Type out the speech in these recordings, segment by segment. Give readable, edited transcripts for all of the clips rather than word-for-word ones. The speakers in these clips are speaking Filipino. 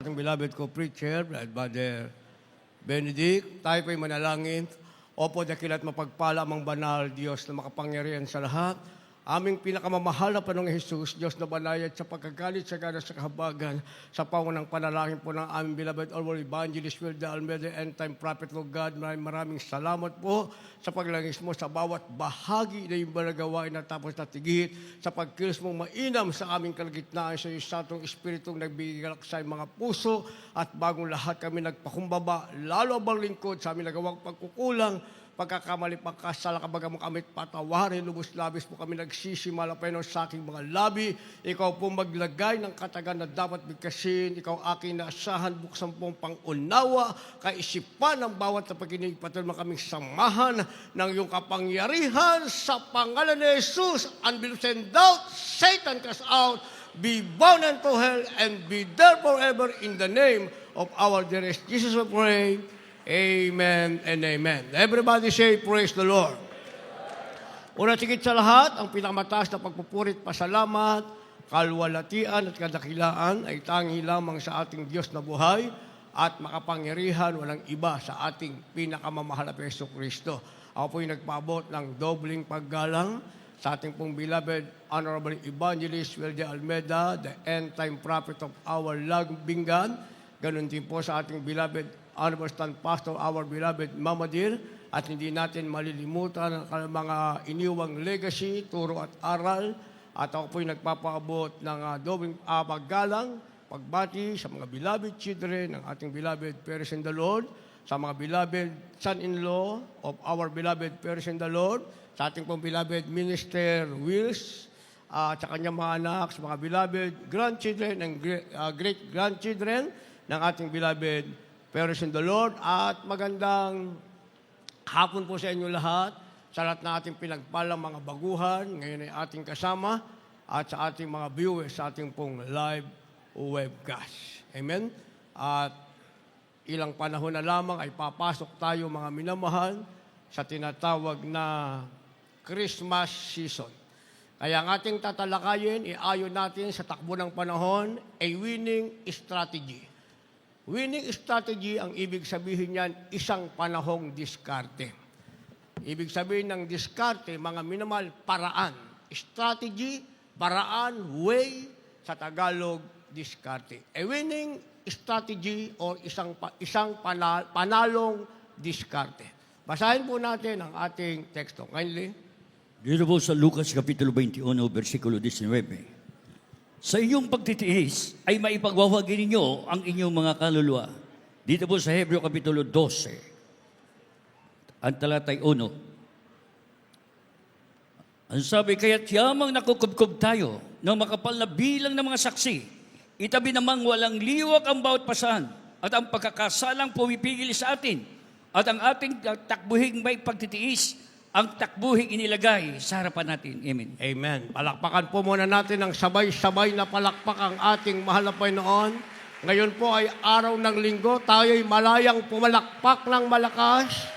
Ating beloved co-preacher, Brother Benedict, tayo po'y manalangin. Opo, dakila't mapagpala amang banal, Diyos na makapangyarihan sa lahat. Aming pinakamamahal na Panginoong Jesus, Diyos na banayad sa pagkagalit sa gana sa kahabagan, sa pangunang panalangin po ng aming beloved Alward Evangelist Wilde Almeida, End Time Prophet, Lord God. Maraming salamat po sa paglangis mo sa bawat bahagi na yung balagawain na tapos natigit, sa pagkilos mong mainam sa aming kalagitnaan sa iyo sa atong espiritong nagbigalak sa mga puso at bagong lahat kami nagpakumbaba, lalo bang lingkod sa aming nagawang pagkukulang, pagkakamali, pagkasala, kabaga mo kami patawarin, lubos-labis po kami nagsisimala pa yun sa aking mga labi. Ikaw po maglagay ng katagan na dapat bigkasin. Ikaw aking naasahan, buksan pong pangunawa, kaisipan ng bawat na pagkinig. Patuloy kaming samahan ng iyong kapangyarihan sa pangalan ni Jesus. Unbelief and doubt, Satan cast out, be bound unto hell, and be there forever in the name of our dearest Jesus we pray. Amen and amen. Everybody say, praise the Lord. Una tigit sa lahat, ang pinakamataas na pagpupurit, pasalamat, kalwalatian at kadakilaan ay tangi lamang sa ating Diyos na buhay at makapangyarihan, walang iba sa ating pinakamamahal na Yesu Kristo. Ako po'y nagpaabot ng dobling paggalang sa ating pong beloved Honorable Evangelist Wilde Almeida, the end time prophet of our Lagbingan. Ganon din po sa ating beloved Honorable Stand Pastor, our beloved Mama Dear, at hindi natin malilimutan ang mga iniwang legacy, turo at aral. At ako po'y nagpapaabot ng dobling paggalang, pagbati sa mga beloved children ng ating beloved parents in the Lord, sa mga beloved son-in-law of our beloved parents in the Lord, sa ating pong beloved Minister Wills, at sa kanyang mga anak, sa mga beloved grandchildren and great-grandchildren ng ating beloved parents in the Lord, at magandang hapon po sa inyo lahat, sa lahat na ating pinagpalang mga baguhan, ngayon ay ating kasama, at sa ating mga viewers sa ating pong live webcast. Amen? At ilang panahon na lamang ay papasok tayo mga minamahal sa tinatawag na Christmas season. Kaya ang ating tatalakayin, iayon natin sa takbo ng panahon, a winning strategy. Winning strategy, ang ibig sabihin niyan, isang panahong diskarte. Ibig sabihin ng diskarte, mga minamahal, paraan. Strategy, paraan, way, sa Tagalog, diskarte. A winning strategy o isang panalong diskarte. Basahin po natin ang ating teksto. Kindly. Dito po sa Lucas Kapitulo 21, versikulo 19. Sa inyong pagtitiis ay maipagwawagi ninyo ang inyong mga kaluluwa. Dito po sa Hebreo Kapitulo 12, ang talatay 1. Ang sabi, kaya't yamang nakukubkob tayo ng makapal na bilang ng mga saksi. Itabi namang walang liwag ang bawat pasahan at ang pagkakasalang pumipigil sa atin at ang ating takbuhing may pagtitiis, ang takbuhing inilagay sa harapan natin. Amen. Amen. Palakpakan po muna natin ng sabay-sabay na palakpak ang ating mahal na Panginoon. Ngayon po ay araw ng linggo. Tayo'y malayang pumalakpak ng malakas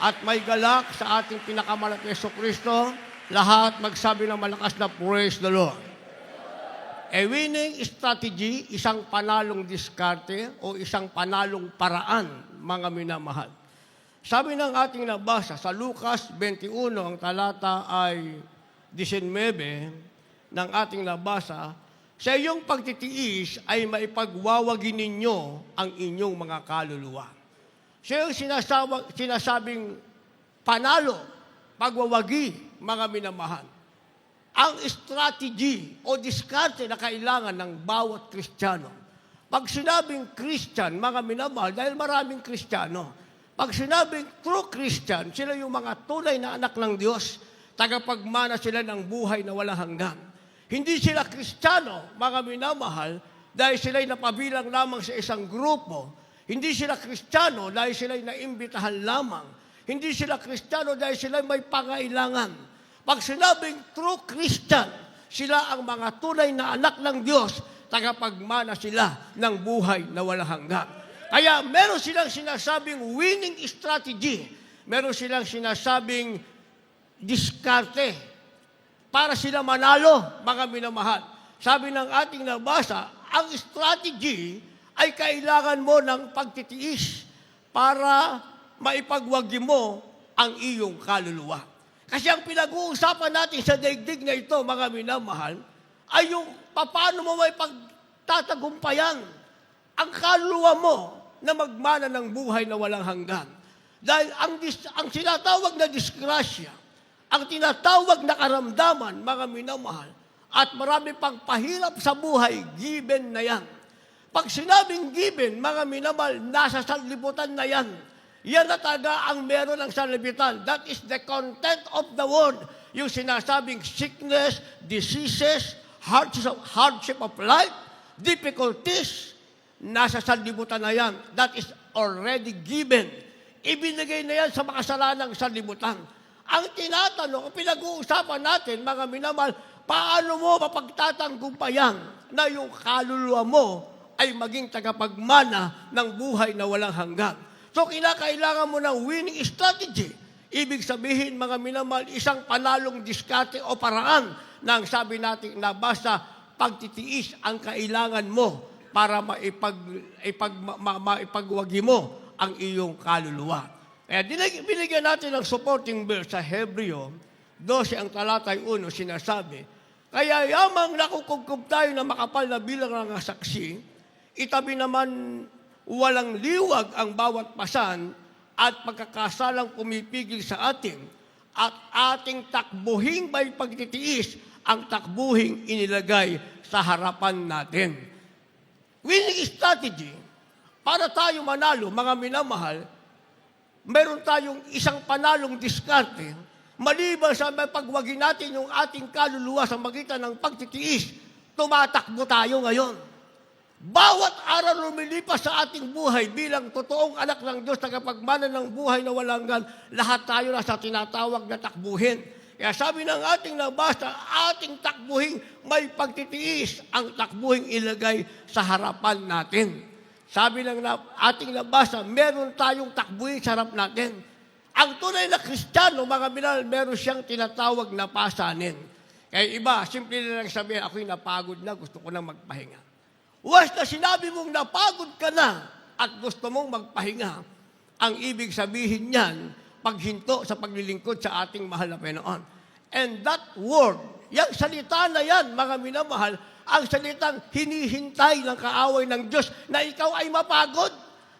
at may galak sa ating pinakamalat na Yesu Kristo. Lahat magsabi ng malakas na praise the Lord. A winning strategy, isang panalong diskarte o isang panalong paraan, mga minamahal. Sabi ng ating nabasa sa Lucas 21, ang talata ay 19 ng ating nabasa, sa iyong pagtitiis ay maipagwawagi ninyo ang inyong mga kaluluwa. Siya yung sinasabing panalo, pagwawagi, mga minamahal. Ang strategy o diskarte na kailangan ng bawat Kristiyano. Pag sinabing Christian, mga minamahal, dahil maraming Kristiyano, pag sinabing true Christian, sila yung mga tunay na anak ng Diyos, tagapagmana sila ng buhay na walang hanggan. Hindi sila Kristiyano, mga minamahal, dahil sila'y napabilang lamang sa isang grupo. Hindi sila Kristiyano dahil sila'y naimbitahan lamang. Hindi sila Kristiyano dahil sila'y may pangailangan. Pag sinabing true Christian, sila ang mga tunay na anak ng Diyos, tagapagmana sila ng buhay na walang hanggan. Kaya meron silang sinasabing winning strategy. Meron silang sinasabing diskarte para sila manalo, mga minamahal. Sabi ng ating nabasa, ang strategy ay kailangan mo ng pagtitiis para maipagwagi mo ang iyong kaluluwa. Kasi ang pinag-uusapan natin sa daigdig na ito, mga minamahal, ay yung paano mo may pagtatagumpayan ang kaluluwa mo na magmana ng buhay na walang hanggan. Dahil ang tinatawag na disgrasya, ang tinatawag na karamdaman, mga minamahal, at marami pang pahirap sa buhay, given na yan. Pag sinabing given, mga minamahal, nasa sanlibutan na yan. Yan na talaga ang meron ng sanlibutan. That is the content of the world. Yung sinasabing sickness, diseases, hardship of life, difficulties, nasa sanlibutan na yan. That is already given. Ibinigay na yan sa makasalanang sanlibutan. Ang tinatanong, pinag-uusapan natin, mga minamahal, paano mo mapagtatanggumpayan na yung kaluluwa mo ay maging tagapagmana ng buhay na walang hanggan. So, kinakailangan mo ng winning strategy. Ibig sabihin, mga minamahal, isang panalong diskarte o paraan na ang sabi natin na basta pagtitiis ang kailangan mo para maipagwagi mo ang iyong kaluluwa. Kaya binigyan natin ng supporting verse sa Hebreo 12 ang talatay 1, sinasabi, kaya yamang nakukugkog tayo na makapal na bilang ng saksi, itabi naman walang liwag ang bawat pasan at pagkakasalang pumipigil sa atin at ating takbuhing may pagtitiis ang takbuhing inilagay sa harapan natin. Winning strategy, para tayo manalo, mga minamahal, meron tayong isang panalong diskarte, maliban sa pagwagi natin yung ating kaluluwa sa magitan ng pagtitiis, tumatakbo tayo ngayon. Bawat araw lumilipas sa ating buhay bilang totoong anak ng Diyos, tagapagmana ng buhay na walang hanggan, lahat tayo nasa tinatawag na takbuhin. Kaya sabi ng ating nabasa, ating takbuhin may pagtitiis, ang takbuhin ilagay sa harapan natin. Sabi ng ating nabasa, meron tayong takbuhin sa harap natin. Ang tunay na Kristiyano, mga minal, meron siyang tinatawag na pasanin. Kaya iba, simple na lang sabihin, ako'y napagod na, gusto ko na magpahinga. Once na sinabi mong napagod ka na at gusto mong magpahinga, ang ibig sabihin niyan, paghinto sa paglilingkod sa ating mahal na Panginoon. And that word, yung salita na yan, mga minamahal, ang salitang hinihintay ng kaaway ng Diyos na ikaw ay mapagod.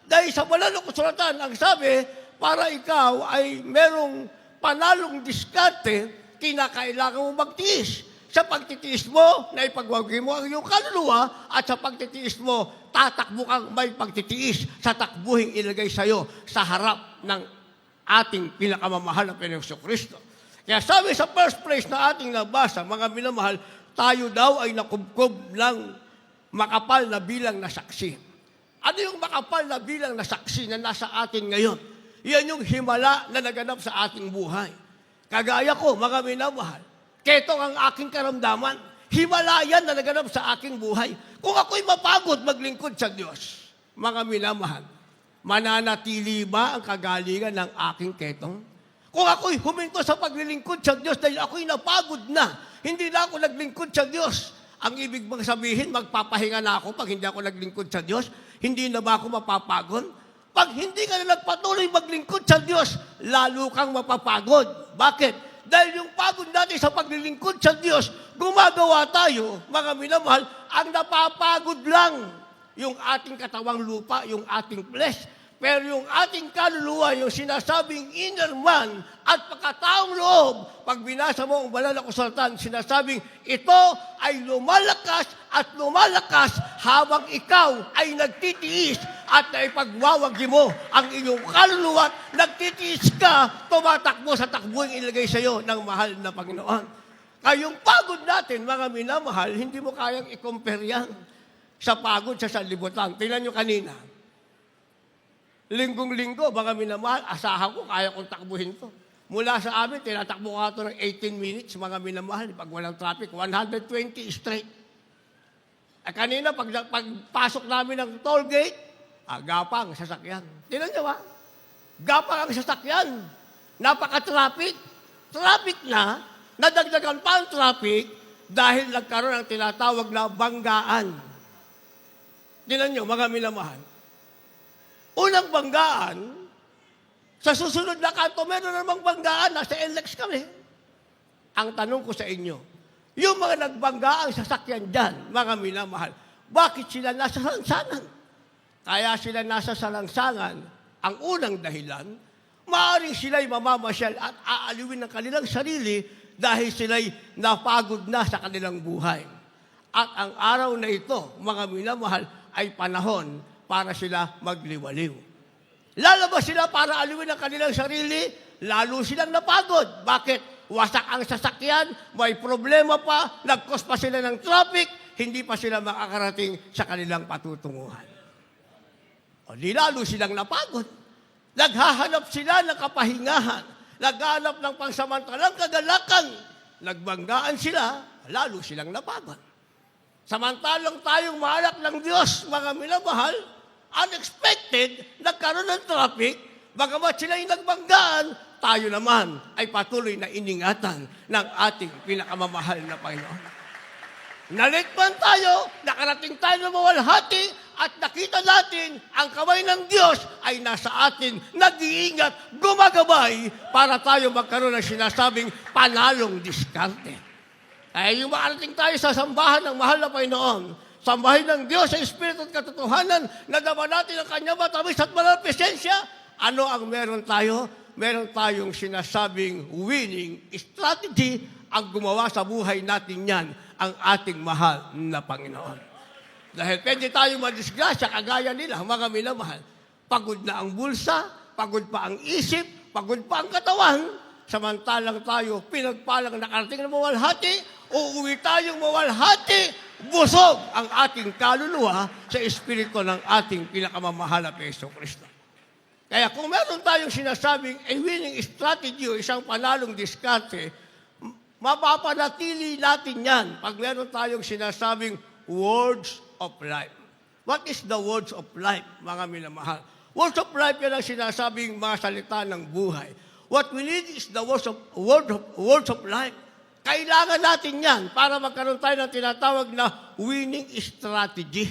Dahil sa banal na kasulatan, ang sabi, para ikaw ay merong panalong diskarte, kinakailangan mo magtiis. Sa pagtitiis mo, na ipagwagi mo ang iyong kaluluwa, at sa pagtitiis mo, tatakbo kang may pagtitiis sa takbuhing ilagay sa iyo sa harap ng ating pinakamamahal na Panginoong Kristo. Kaya sabi sa first place na ating nabasa, mga minamahal, tayo daw ay nakubkob ng makapal na bilang na saksi. Ano yung makapal na bilang na saksi na nasa atin ngayon? Yan yung himala na naganap sa ating buhay. Kagaya ko, mga minamahal, ketong ang aking karamdaman, himala yan na naganap sa aking buhay. Kung ako'y mapagod maglingkod sa Diyos, mga minamahal, mananatili ba ang kagalingan ng aking ketong? Kung ako'y huminto sa paglilingkod sa Diyos dahil ako'y napagod na, hindi na ako naglingkod sa Diyos. Ang ibig bang sabihin, magpapahinga na ako pag hindi ako naglingkod sa Diyos? Hindi na ba ako mapapagod? Pag hindi ka na nagpatuloy maglingkod sa Diyos, lalo kang mapapagod. Bakit? Dahil yung pagod natin sa paglilingkod sa Diyos, gumagawa tayo, mga minamahal, ang napapagod lang yung ating katawang lupa, yung ating flesh. Pero yung ating kaluluwa, yung sinasabing inner man at pagkataong loob, pag binasa mo ang banal na kasulatan, sinasabing ito ay lumalakas at lumalakas habang ikaw ay nagtitiis at naipagwawagi mo ang iyong kaluluwa, nagtitiis ka, tumatakbo sa takbuhin ilagay sa iyo ng mahal na Panginoon. Kaya yung pagod natin, mga minamahal, hindi mo kayang i-compare yan sa pagod sa sanlibutan. Tingnan nyo kanina. Linggong-linggo, mga minamahal, asahan ko, kaya kong takbuhin to. Mula sa amin, tinatakbo ka ito ng 18 minutes, mga minamahal, pag walang traffic, 120 straight. Kanina, pagpasok namin ng toll gate, gapang sasakyan. Tingnan nyo ba? Gapang ang sasakyan. Napaka-traffic. Traffic na, nadagdagan pa ang traffic dahil nagkaroon ng tinatawag na banggaan. Tinan nyo, mga minamahal. Unang banggaan, sa susunod na kanto, meron namang banggaan, nasa LX kami. Ang tanong ko sa inyo, yung mga nagbanggaang sasakyan dyan, mga minamahal, bakit sila nasa salangsangan? Kaya sila nasa salangsangan, ang unang dahilan, maaaring sila'y mamamasyal at aaliwin ng kanilang sarili dahil sila'y napagod na sa kanilang buhay. At ang araw na ito, mga minamahal, ay panahon para sila magliwaliw. Lalabas sila para aliwin ang kanilang sarili, lalo silang napagod. Bakit? Wasak ang sasakyan, may problema pa, nag-cause pa sila ng traffic, hindi pa sila makakarating sa kanilang patutunguhan. O di lalo silang napagod. Naghahanap sila ng kapahingahan, naghahanap ng pansamantalang kagalakan, nagbanggaan sila, lalo silang napagod. Samantalang tayong mahalak ng Diyos, mga minamahal, unexpected, nagkaroon ng traffic, bagamat sila'y nagbanggaan, tayo naman ay patuloy na iningatan ng ating pinakamamahal na Panginoon. Nalit man tayo, nakarating tayo na mawalhati, at nakita natin ang kamay ng Diyos ay nasa atin, nag-iingat, gumagabay para tayo magkaroon ng sinasabing panalong diskarte. Ay yung makarating tayo sa sambahan ng mahal na Panginoon, sambahin ng Diyos sa Espiritu at katotohanan, nadama natin ang kanyang matamis at banal na presensya, ano ang meron tayo? Meron tayong sinasabing winning strategy, ang gumawa sa buhay natin yan, ang ating mahal na Panginoon. Dahil pwede tayong madisgrasya, kagaya nila, mga minamahal. Pagod na ang bulsa, pagod pa ang isip, pagod pa ang katawan, samantalang tayo, pinagpalang nakarating na mawalhati, uuwi tayong mawalhati, busog ang ating kaluluwa sa Espiritu ng ating pinakamamahal na Hesus Kristo. Kaya kung meron tayong sinasabing a winning strategy o isang panalong diskarte, mapapanatili natin yan pag meron tayong sinasabing words of life. What is the words of life, mga minamahal? Words of life yan ang sinasabing mga salita ng buhay. What we need is the words of life. Kailangan natin yan para magkaroon tayo ng tinatawag na winning strategy.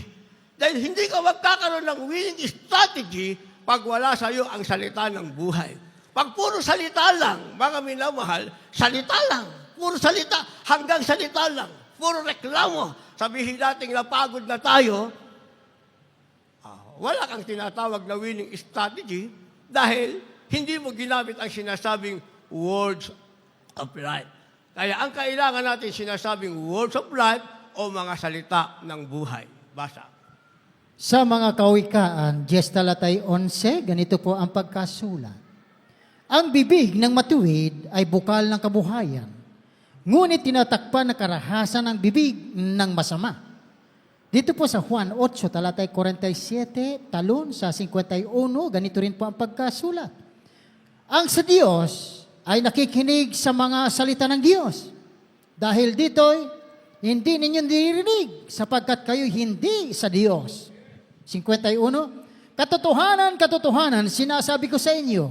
Dahil hindi ka magkakaroon ng winning strategy pag wala sa iyo ang salita ng buhay. Pag puro salita lang, mga minamahal, salita lang. Puro salita, hanggang salita lang. Puro reklamo. Sabihin natin napagod na tayo, wala kang tinatawag na winning strategy dahil hindi mo ginamit ang sinasabing words of life. Kaya ang kailangan natin sinasabing words of life o mga salita ng buhay. Basa. Sa mga kawikaan, 10 talatay 11, ganito po ang pagkasulat. Ang bibig ng matuwid ay bukal ng kabuhayan, ngunit tinatakpan ng karahasan ng bibig ng masama. Dito po sa Juan 8, talatay 47, talon sa 51, ganito rin po ang pagkasulat. Ang sa Diyos ay nakikinig sa mga salita ng Diyos. Dahil dito'y hindi ninyo niririnig sapagkat kayo hindi sa Diyos. 51, katotohanan, sinasabi ko sa inyo,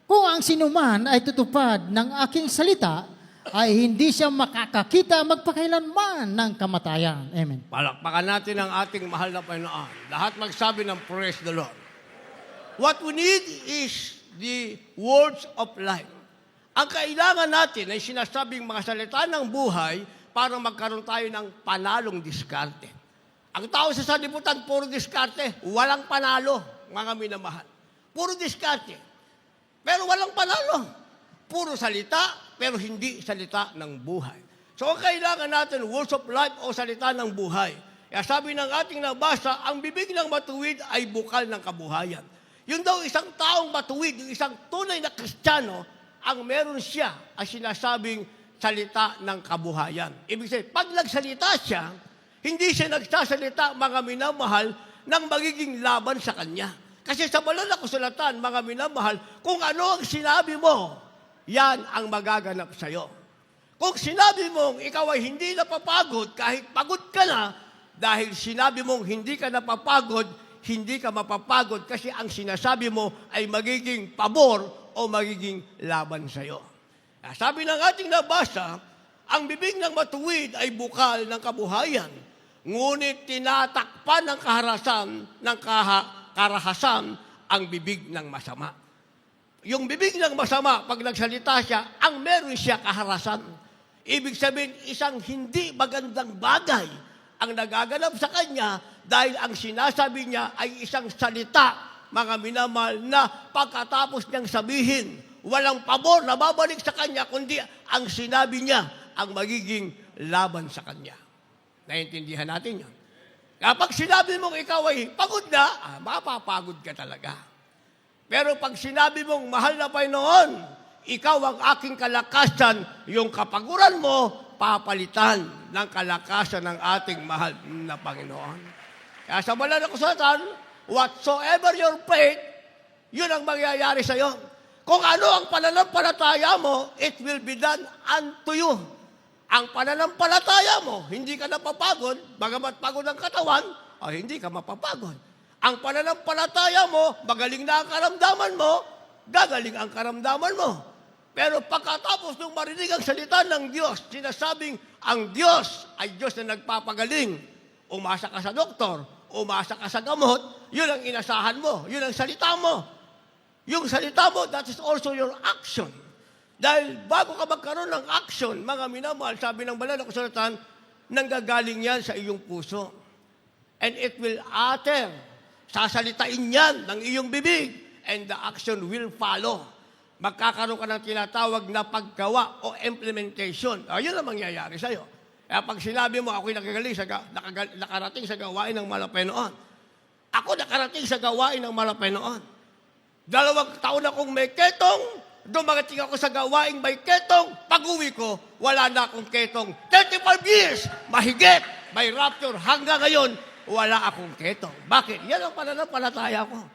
kung ang sinuman ay tutupad ng aking salita, ay hindi siya makakakita magpakailanman ng kamatayan. Amen. Palakpakan natin ang ating mahal na Panginoon. Lahat magsabi ng praise the Lord. What we need is the words of life. Ang kailangan natin ay sinasabing mga salita ng buhay para magkaroon tayo ng panalong diskarte. Ang tao sa sanlibutan, puro diskarte. Walang panalo, mga minamahal. Puro diskarte. Pero walang panalo. Puro salita, pero hindi salita ng buhay. So, ang kailangan natin, words of life o salita ng buhay. Kaya sabi ng ating nabasa, ang bibig ng matuwid ay bukal ng kabuhayan. Yung daw isang taong matuwid, yung isang tunay na Kristiyano, ang meron siya ay sinasabing salita ng kabuhayan. Ibig sabihin, pag nagsalita siya, hindi siya nagsasalita, mga minamahal, ng magiging laban sa kanya. Kasi sa banal na kasulatan, mga minamahal, kung ano ang sinabi mo, yan ang magaganap sa'yo. Kung sinabi mong ikaw ay hindi napapagod, kahit pagod ka na, dahil sinabi mong hindi ka napapagod, hindi ka mapapagod kasi ang sinasabi mo ay magiging pabor o magiging laban sa'yo. Sabi ng ating nabasa, ang bibig ng matuwid ay bukal ng kabuhayan. ngunit tinatakpan ng karahasan ang bibig ng masama. Yung bibig ng masama, pag nagsalita siya, ang meron siya kaharasan. Ibig sabihin, isang hindi magandang bagay ang nagaganap sa kanya dahil ang sinasabi niya ay isang salita, mga minamahal, na pagkatapos niyang sabihin, walang pabor na babalik sa kanya, kundi ang sinabi niya ang magiging laban sa kanya. Naiintindihan natin yun. Kapag sinabi mong ikaw ay pagod na, mapapagod ka talaga. Pero pag sinabi mong mahal na Panginoon, ikaw ang aking kalakasan, yung kapaguran mo, papalitan ng kalakasan ng ating mahal na Panginoon. Kaya sa banal na kasulatan, whatsoever your faith, yun ang mangyayari sa iyo. Kung ano ang pananampalataya mo, it will be done unto you. Ang pananampalataya mo, hindi ka napapagod, bagamat pagod ang katawan, hindi ka mapapagod. Ang pananampalataya mo, magaling na ang karamdaman mo, gagaling ang karamdaman mo. Pero pagkatapos nung marinig ang salita ng Diyos, sinasabing ang Diyos ay Diyos na nagpapagaling. Umasa ka sa doktor, umasa ka sa gamot, yun ang inasahan mo, yun ang salita mo. Yung salita mo, that is also your action. Dahil bago ka magkaroon ng action, mga minamahal, sabi ng banal na kasulatan, nanggagaling yan sa iyong puso. And it will utter. Sasalitain yan ng iyong bibig. And the action will follow. Magkakaroon ka ng tinatawag na paggawa o implementation. Yun ang mangyayari sa'yo. Kaya pag sinabi mo, ako'y nakarating sa gawain ng malapenoon. Ako nakarating sa gawain ng malapenoon. 2 taon akong may ketong, dumating ako sa gawaing may ketong, pag-uwi ko, wala na akong ketong. 35 years, mahigit, may rapture. Hanggang ngayon, wala akong ketong. Bakit? Yan ang pananampalataya ko.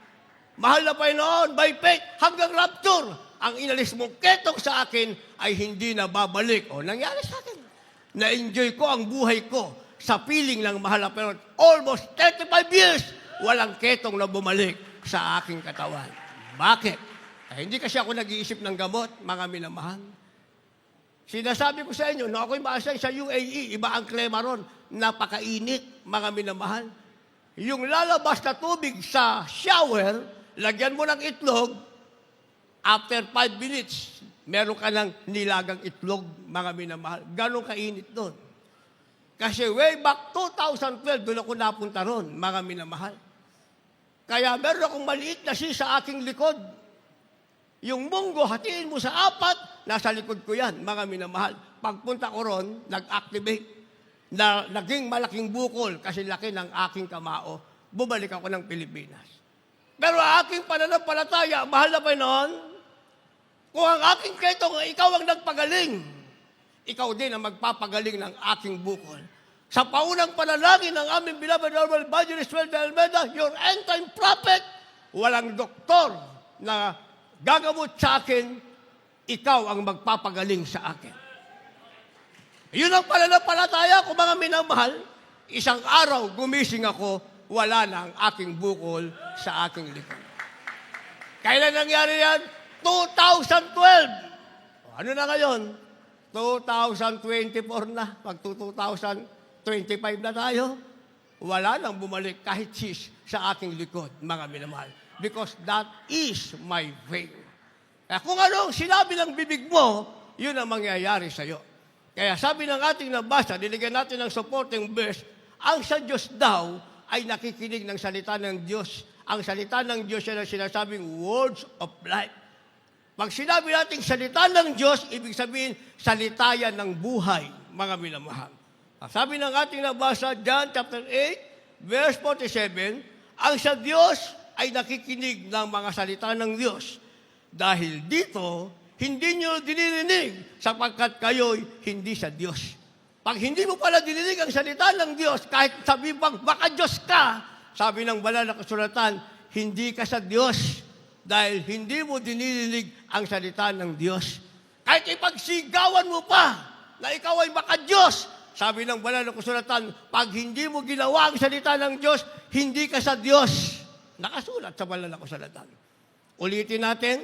Mahal na Panginoon, by faith, hanggang rapture, ang inalis mong ketong sa akin ay hindi na babalik. Nangyari sa akin. Na-enjoy ko ang buhay ko sa piling ng mahal na Panginoon. Almost 35 years, walang ketong na bumalik sa aking katawan. Bakit? Hindi kasi ako nag-iisip ng gamot, mga minamahal. Sinasabi ko sa inyo, nung ako'y maasay sa UAE, iba ang klema ron, napakainit, mga minamahal. Yung lalabas na tubig sa shower, lagyan mo ng itlog, after 5 minutes, meron ka ng nilagang itlog, mga minamahal. Ganon kainit doon. Kasi way back 2012, doon ako napunta ron, mga minamahal. Kaya meron akong maliit na sa aking likod. Yung munggo, hatiin mo sa 4, nasa likod ko yan, mga minamahal. Pagpunta ko ron, nag-activate. Naging malaking bukol kasi laki ng aking kamao. Bumalik ako ng Pilipinas. Pero aking pananampalataya, mahal na Panginoon, kung ang aking ketong ikaw ang nagpagaling, ikaw din ang magpapagaling ng aking bukol. Sa paunang panalangin ng aming beloved Honorable Evangelist Weldy Almeda, your end-time prophet, walang doktor na gagamot sa akin, ikaw ang magpapagaling sa akin. Yun ang pananampalataya ko, mga minamahal. Isang araw, gumising ako, wala na ang aking bukol sa aking likod. Kailan nangyari yan? 2012. Ano na ngayon? 2024 na. Pag 2025 na tayo, wala nang bumalik kahit sa aking likod, mga minamahal. Because that is my faith. Kaya kung anong sinabi ng bibig mo, yun ang mangyayari sa iyo. Kaya sabi ng ating nabasa, niligyan natin ng supporting verse, ang sa Diyos daw ay nakikinig ng salita ng Diyos. Ang salita ng Diyos yan ang sinasabing words of life. Pag sinabi natin salita ng Diyos, ibig sabihin, salita yan ng buhay, mga minamahal. Sabi ng ating nabasa, John chapter 8, verse 47, ang sa Diyos ay nakikinig ng mga salita ng Diyos. Dahil dito, hindi nyo dinirinig sapagkat kayo'y hindi sa Diyos. Pag hindi mo pala dininig ang salita ng Diyos, kahit sabi pang baka Diyos ka, sabi ng banal na kasulatan, hindi ka sa Diyos dahil hindi mo dinirinig ang salita ng Diyos. Kahit ipagsigawan mo pa na ikaw ay baka Diyos, sabi ng banal na kasulatan, pag hindi mo ginawa ang salita ng Diyos, hindi ka sa Diyos. Nakasulat sa banal na kasulatan. Ulitin natin,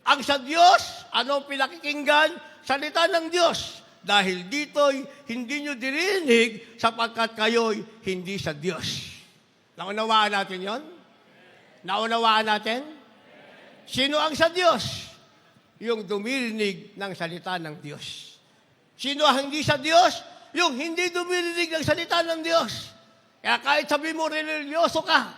ang sa Diyos, ano pinakikinggan? Salita ng Diyos. dahil dito'y hindi nyo dirinig sapagkat kayo'y hindi sa Diyos. Naunawaan natin yon? Naunawaan natin? Sino ang sa Diyos? Yung dumirinig ng salita ng Diyos. Sino ang hindi sa Diyos? Yung hindi dumirinig ng salita ng Diyos. Kaya kahit sabi mo religyoso ka,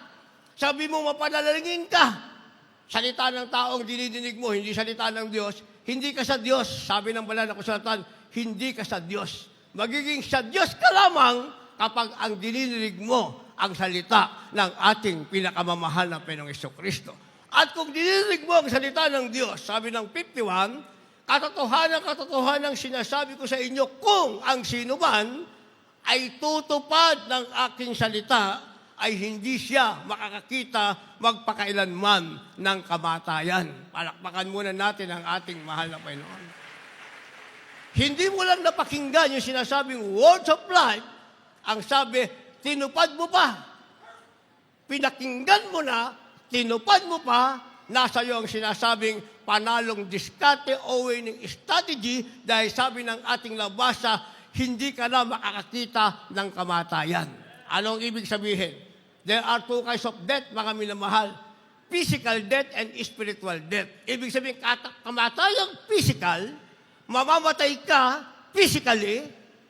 sabi mo mapanalangin ka, salita ng taong dinidinig mo, hindi salita ng Diyos, hindi ka sa Diyos. Sabi ng banal na kasulatan, hindi ka sa Diyos. Magiging sa Diyos ka lamang kapag ang dinidinig mo ang salita ng ating pinakamamahal na Panginoong Jesucristo. At kung dinidinig mo ang salita ng Diyos, sabi ng 51, katotohanan sinasabi ko sa inyo, kung ang sino man ay tutupad ng aking salita, ay hindi siya makakakita magpakailanman ng kamatayan. Palakpakan muna natin ang ating mahal na Panginoon. Hindi mo lang napakinggan yung sinasabing words of life, ang sabi, tinupad mo pa. Pinakinggan mo na, tinupad mo pa, nasa iyo ang sinasabing panalong diskarte o winning strategy dahil sabi ng ating labasa, hindi ka na makakakita ng kamatayan. Anong ibig sabihin? There are two kinds of death, mga minamahal. Physical death and spiritual death. Ibig sabihin, kamatayang physical, mamamatay ka physically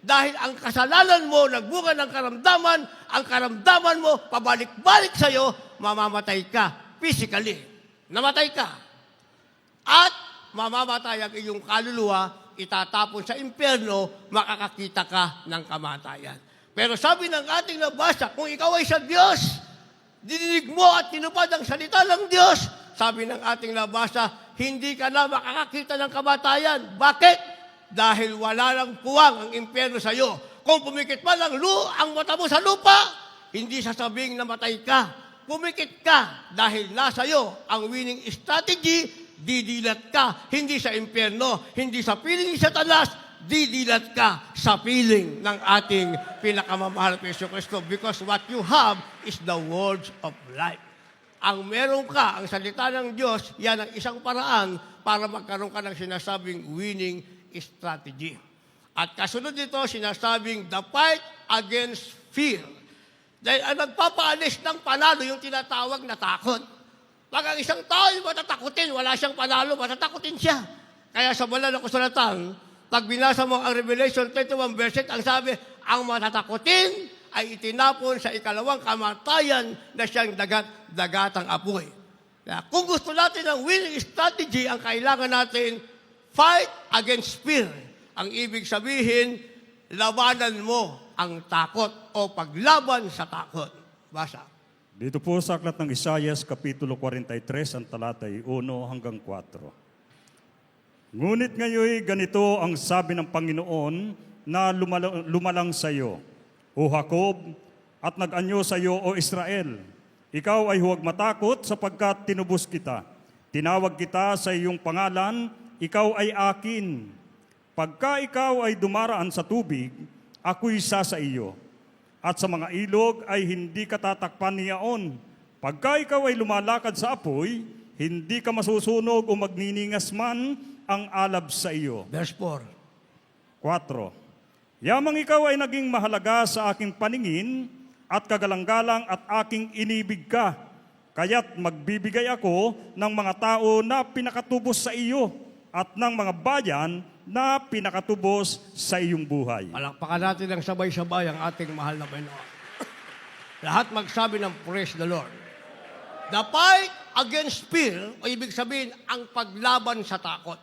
dahil ang kasalanan mo nagbunga ng karamdaman, ang karamdaman mo pabalik-balik sa'yo, mamamatay ka physically. Namatay ka. At mamamatay ang iyong kaluluwa, itatapon sa impyerno, makakakita ka ng kamatayan. Pero sabi ng ating nabasa, kung ikaw ay sa Diyos, dininig mo at tinupad ang salita ng Diyos, sabi ng ating nabasa, hindi ka na makakakita ng kamatayan. Bakit? Dahil wala lang puwang ang impyerno sa iyo. Kung pumikit man ang mata mo sa lupa, hindi sasabing namatay ka. Pumikit ka dahil nasa iyo ang winning strategy, didilat ka, hindi sa impyerno, hindi sa piling ni Satanas, didilat ka sa piling ng ating pinakamamahal na Jesucristo because what you have is the words of life. Ang meron ka, ang salita ng Diyos, yan ang isang paraan para magkaroon ka ng sinasabing winning strategy. At kasunod nito, sinasabing the fight against fear. Dahil ang nagpapaalis ng panalo yung tinatawag na takot. Pag ang isang tao ay matatakutin, wala siyang panalo, matatakutin siya. Kaya sa banal na kasulatan, pag binasa mo ang Revelation 21 verse 8, ang sabi, ang matatakutin ay itinapon sa ikalawang kamatayan na siyang dagat-dagatang apoy. Kaya kung gusto natin ng winning strategy, ang kailangan natin, fight against fear. Ang ibig sabihin, labanan mo ang takot o paglaban sa takot. Basa. Dito po sa aklat ng Isaias, Kapitulo 43, ang talatay 1 hanggang 4. Ngunit ngayon ganito ang sabi ng Panginoon na lumalang sa iyo, O Jacob, at nag-anyo sa iyo, O Israel. Ikaw ay huwag matakot sapagkat tinubos kita. Tinawag kita sa iyong pangalan, ikaw ay akin. Pagka ikaw ay dumaraan sa tubig, ako'y sa iyo. At sa mga ilog ay hindi ka tatakpan niyaon. Pagka ikaw ay lumalakad sa apoy, hindi ka masusunog o magniningas man ang alab sa iyo. Verse 4. 4. Yamang ikaw ay naging mahalaga sa aking paningin at kagalang-galang at aking inibig ka. Kaya't magbibigay ako ng mga tao na pinakatubos sa iyo at ng mga bayan na pinakatubos sa iyong buhay. Palakpakan natin ng sabay-sabay ang ating mahal na Panginoon. Lahat magsabi ng praise the Lord. The fight against fear, o ibig sabihin, ang paglaban sa takot.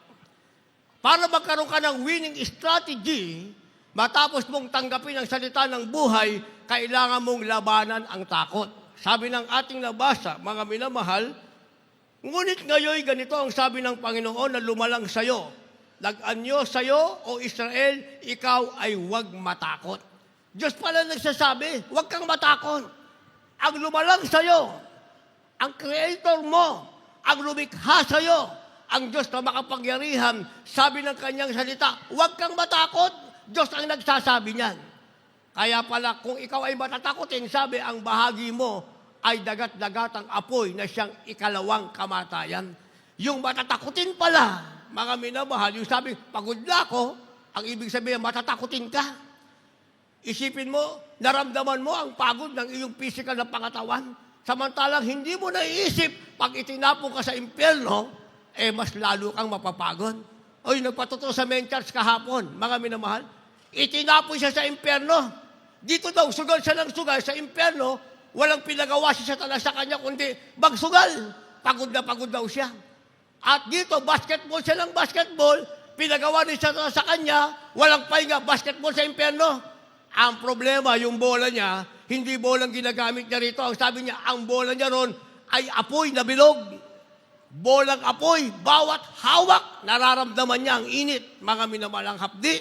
Para magkaroon ka ng winning strategy, matapos mong tanggapin ang salita ng buhay, kailangan mong labanan ang takot. Sabi ng ating nabasa, mga minamahal, ngunit ngayon ganito ang sabi ng Panginoon na lumalang sa iyo. Nag-anyo sa iyo, O Israel, ikaw ay huwag matakot. Diyos pala nagsasabi, huwag kang matakot. Ang lumalang sa iyo, ang Creator mo, ang lumikha sa iyo, ang Diyos na makapangyarihan, sabi ng kanyang salita, huwag kang matakot. Diyos ang nagsasabi niyan. Kaya pala, kung ikaw ay matatakotin, sabi, ang bahagi mo ay dagat-dagatang apoy na siyang ikalawang kamatayan. Yung matatakotin pala, mga minamahal, yung sabi, pagod na ako, ang ibig sabihin, matatakutin ka. Isipin mo, naramdaman mo ang pagod ng iyong physical na pangatawan. Samantalang hindi mo naiisip, pag itinapon ka sa impyerno, mas lalo kang mapapagod. Oy, nagpatotoo sa main church kahapon, mga minamahal. Itinapon siya sa impyerno. Dito daw, sugal siya ng sugal sa impyerno, walang pinagawa si Satanas sa kanya, kundi magsugal. Pagod na pagod daw siya. At dito, basketball siya ng basketball, pinagawa ni Satanas sa kanya, walang pahinga, basketball sa impyerno. Ang problema, yung bola niya, hindi bolang ginagamit niya rito. Ang sabi niya, ang bola niya ron ay apoy na bilog. Bolang apoy, bawat hawak, nararamdaman niya ang init, mga minamalang hapdi.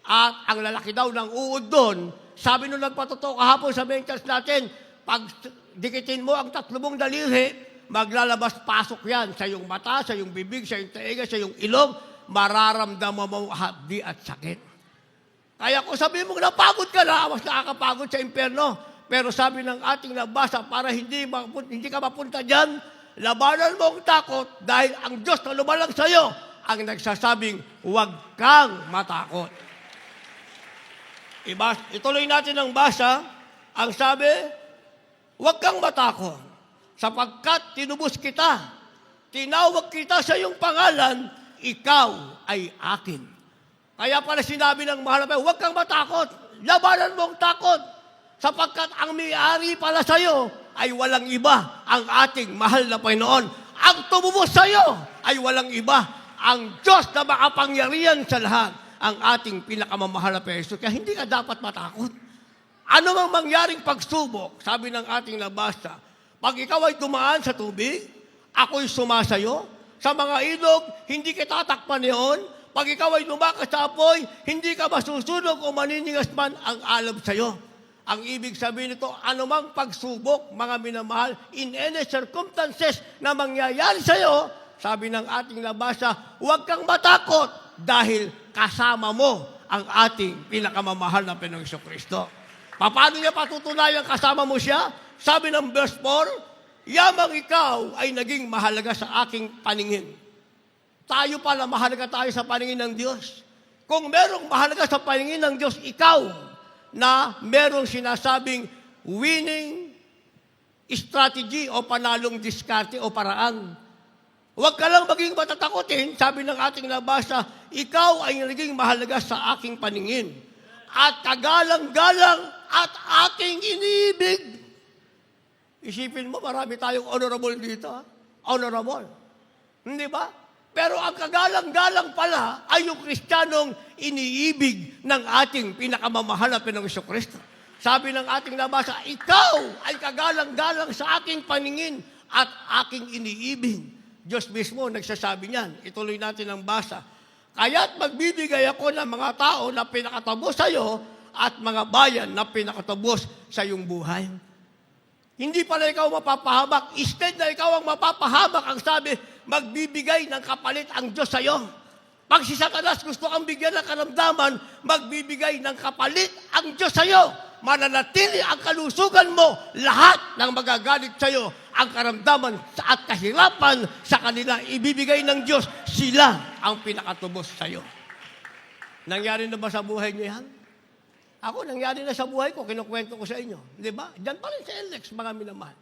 At ang lalaki daw ng uod doon, sabi nung nagpatotoo kahapon sa main church natin, pag dikitin mo ang 3 daliri, maglalabas-pasok yan sa iyong mata, sa iyong bibig, sa iyong tainga, sa iyong ilong, mararamdaman mo hapdi at sakit. Kaya kung sabi mo, napagod ka na, mas nakakapagod sa impyerno. Pero sabi ng ating nabasa, para hindi ka mapunta dyan, labanan mo ang takot dahil ang Diyos na lumalang sa iyo ang nagsasabing, huwag kang matakot. Ituloy natin ang basa, ang sabi, huwag kang matakot, sapagkat tinubos kita, tinawag kita sa iyong pangalan, ikaw ay akin. Kaya pala sinabi ng mahal na huwag kang matakot, labanan mo ang takot, sapagkat ang may-ari pala sa iyo ay walang iba, ang ating mahal na Panginoon. Ang tumubos sa iyo ay walang iba, ang Diyos na makapangyarihan sa lahat, ang ating pinakamamahal na Panginoon. Kaya hindi ka dapat matakot. Ano mang mangyaring pagsubok, sabi ng ating nabasa, pag ikaw ay dumaan sa tubig, ako'y sumasayo. Sa mga ilog, hindi kita tatakpan niyon. Pag ikaw ay lumakas sa apoy, hindi ka masusunog o maniningas man ang alam sa iyo. Ang ibig sabihin nito, anumang pagsubok, mga minamahal, in any circumstances na mangyayari sa iyo, sabi ng ating nabasa, huwag kang matakot dahil kasama mo ang ating pinakamamahal na Panginoong Kristo. Paano niya patutunayan kasama mo siya? Sabi ng verse 4, yamang ikaw ay naging mahalaga sa aking paningin. Tayo pala, mahalaga tayo sa paningin ng Diyos. Kung merong mahalaga sa paningin ng Diyos, ikaw na merong sinasabing winning strategy o panalong diskarte o paraan. Huwag ka lang maging matatakotin, sabi ng ating nabasa, ikaw ay naging mahalaga sa aking paningin. At kagalang-galang at aking iniibig. Isipin mo, marami tayong honorable dito. Ha? Honorable. Hindi ba? Pero ang kagalang-galang pala ay yung Kristiyanong iniibig ng ating pinakamamahal na Panginoong Kristo. Sabi ng ating nabasa, ikaw ay kagalang-galang sa aking paningin at aking iniibig. Diyos mismo nagsasabi niyan. Ituloy natin ang basa. Kaya't magbibigay ako ng mga tao na pinakatabos sa iyo at mga bayan na pinakatabos sa iyong buhay. Hindi pala ikaw mapapahamak. Instead na ikaw ang mapapahamak, ang sabi, magbibigay ng kapalit ang Diyos sa iyo. Pag si Satanas gusto kang bigyan ng karamdaman, magbibigay ng kapalit ang Diyos sa iyo. Mananatili ang kalusugan mo, lahat ng magagalit sa iyo, ang karamdaman at kahirapan sa kanila, ibibigay ng Diyos, sila ang pinakatubos sa iyo. Nangyari na ba sa buhay niyo yan? Ako, nangyari na sa buhay ko, kinukwento ko sa inyo. Di ba? Diyan pa rin sa LX, mga minamahal.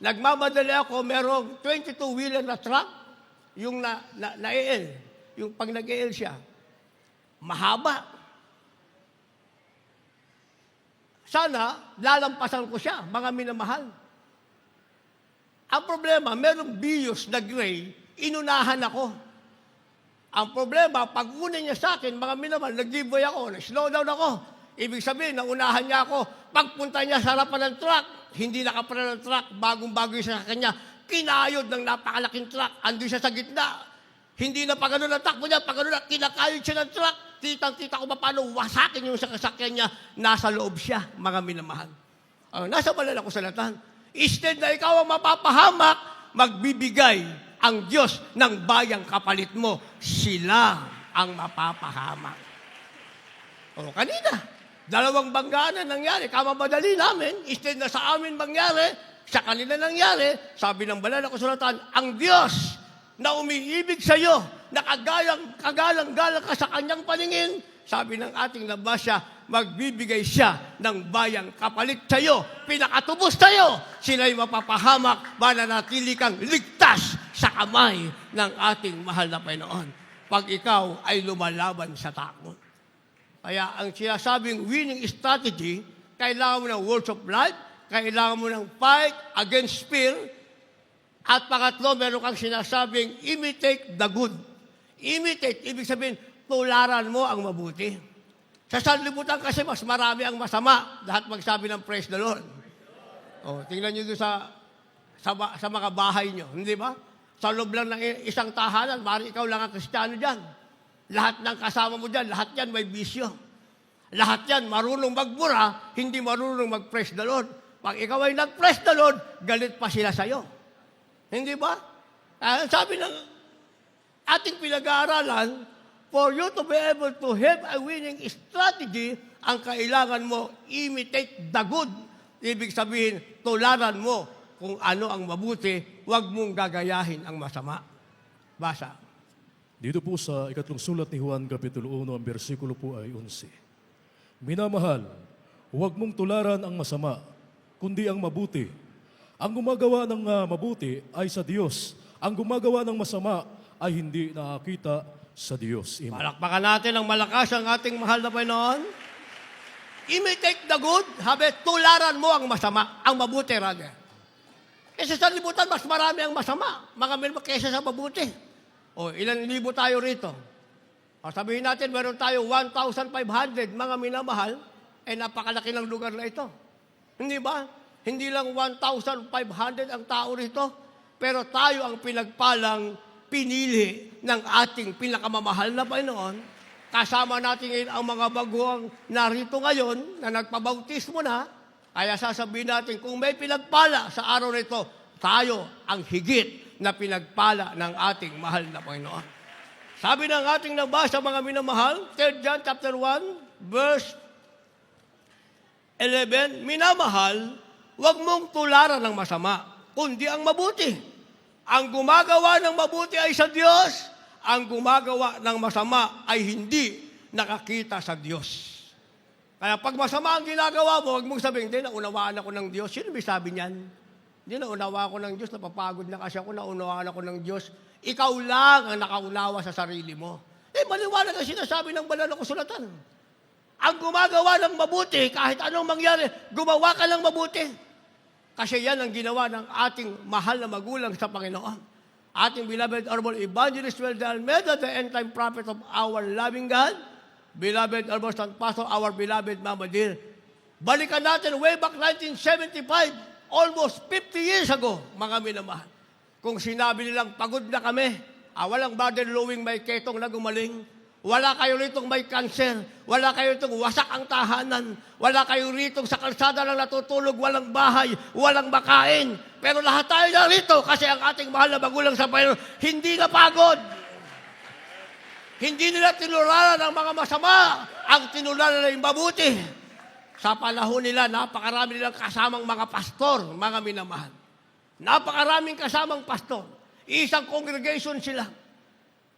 Nagmamadali ako, merong 22-wheeler na truck, yung na-EL, yung pag nag-EL siya, mahaba. Sana, lalampasan ko siya, mga minamahal. Ang problema, merong Vios na gray, inunahan ako. Ang problema, pag una niya sa akin, mga minamahal, nag-giveaway ako, nag-slow down ako. Ibig sabihin, naunahan niya ako. Pagpunta niya sa harapan ng truck, hindi nakapala ng truck, bagong-bago siya sa kanya, kinayod ng napakalaking truck, andun siya sa gitna. Hindi na pagano ng takbo niya, pagano na, kinakayod siya ng truck. Kitang-kita ko pa paano wasakin yung sakasakyan niya, nasa loob siya, mga minamahal. Nasa balala ko sa latan. Instead na ikaw ang mapapahamak, magbibigay ang Diyos ng bayang kapalit mo. Sila ang mapapahamak. Kanina, 2 banggaan na nangyari, kamamadali namin, instead na sa amin mangyari, sa kanila nangyari, sabi ng banal na kasulatan, ang Diyos na umiibig sa iyo, na kagalang-galang ka sa kanyang paningin, sabi ng ating nabasa, magbibigay siya ng bayang kapalit sa iyo, pinakatubos sa iyo. Sila'y mapapahamak, mananatili kang ligtas sa kamay ng ating mahal na Panginoon. Pag ikaw ay lumalaban sa takot. Kaya ang sinasabing winning strategy, kailangan mo ng words of life, kailangan mo ng fight against fear, at pangatlo, meron kang sinasabing imitate the good. Imitate, ibig sabihin, tularan mo ang mabuti. Sa sanlibutan kasi mas marami ang masama. Lahat magsabi ng praise the Lord. O, tingnan nyo doon sa mga bahay nyo, hindi ba? Sa loob lang ng isang tahanan, mari ikaw lang ang Kristiyano dyan. Lahat ng kasama mo dyan, lahat yan may bisyo. Lahat yan marunong magbura, hindi marunong mag-praise the Lord. Pag ikaw ay nag-praise the Lord, galit pa sila sa'yo. Hindi ba? Sabi ng ating pinag-aaralan, for you to be able to have a winning strategy, ang kailangan mo, imitate the good. Ibig sabihin, tularan mo kung ano ang mabuti, huwag mong gagayahin ang masama. Basa. Dito po sa ikatlong sulat ni Juan, Kapitulo 1, ang bersikulo po ay 11. Minamahal, huwag mong tularan ang masama, kundi ang mabuti. Ang gumagawa ng mabuti ay sa Diyos. Ang gumagawa ng masama ay hindi nakakita sa Diyos. Amen. Palakpakan natin ang malakas ang ating mahal na Panginoon. Imitate the good, tularan mo ang masama, ang mabuti, rather. Kasi sa libutan, mas marami ang masama, mga milma, kaysa sa mabuti. O, ilan libo tayo rito? O, sabihin natin, meron tayo 1,500, mga minamahal, napakalaki ng lugar na ito. Hindi ba? Hindi lang 1,500 ang tao rito, pero tayo ang pinagpalang pinili ng ating pinakamamahal na Panginoon. Kasama natin ang mga baguang narito ngayon na nagpabautismo na. Kaya sasabihin natin, kung may pinagpala sa araw nito, tayo ang higit na pinagpala ng ating mahal na Panginoon. Sabi ng ating nabasa, mga minamahal, 3 John chapter 1, verse 11, minamahal, huwag mong tularan ng masama, kundi ang mabuti. Ang gumagawa ng mabuti ay sa Diyos, ang gumagawa ng masama ay hindi nakakita sa Diyos. Kaya pag masama ang ginagawa mo, huwag mong sabihin, hindi, naunawaan ako ng Diyos. Sino may sabi niyan? Hindi, naunawaan ako ng Diyos, napapagod na kasi ako, naunawaan ako ng Diyos. Ikaw lang ang nakaunawa sa sarili mo. Maliwanag ang sinasabi ng banal na kasulatan. Ang gumagawa ng mabuti, kahit anong mangyari, gumawa ka ng mabuti. Kasi yan ang ginawa ng ating mahal na magulang sa Panginoon. Ating beloved Honorable Evangelist Well de Almeida, the end-time prophet of our loving God, beloved Honorable St. Pastor, our beloved Mama Dear. Balikan natin way back 1975, almost 50 years ago, mga minamahal. Kung sinabi nilang pagod na kami, walang brother Lowing may ketong na gumaling, wala kayo ritong may cancer, wala kayo ritong wasak ang tahanan, wala kayo ritong sa kalsada lang natutulog, walang bahay, walang makain. Pero lahat tayo na rito kasi ang ating mahal na magulang sa Panginoon, hindi napagod. Hindi nila tinularan ang mga masama, ang tinularan nila yung mabuti. Sa panahon nila, napakarami nilang kasamang mga pastor, mga minamahal. Napakaraming kasamang pastor. Isang congregation sila.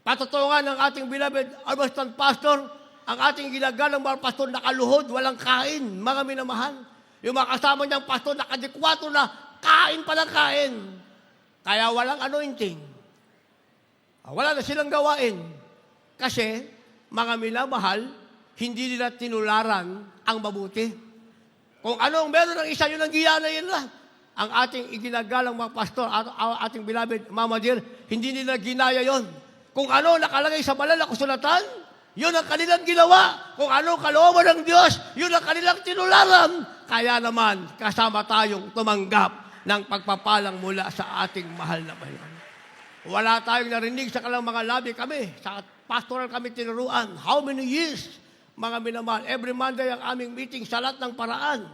Patutungan ng ating beloved Albastan Pastor, ang ating ginagalang mga pastor nakaluhod, walang kain, mga minamahal. Yung mga kasama niyang pastor nakadikwato na, kain pa ng kain. Kaya walang anointing. Wala na silang gawain. Kasi, mga minamahal, hindi nila tinularan ang mabuti. Kung anong meron ng isa, yun ang giyana yun lang. Ang ating iginagalang mga pastor, ating beloved Mama Dear, hindi nila ginaya yon. Kung ano nakalagay sa banal na kasulatan, yun ang kanilang ginawa. Kung ano kalooban ng Diyos, yun ang kanilang tinularan. Kaya naman, kasama tayong tumanggap ng pagpapalang mula sa ating mahal na Panginoon. Wala tayong narinig sa kalang mga labi kami. Sa pastoral kami tinuruan. How many years, mga minamahal? Every Monday ang aming meeting sa lahat ng paraan.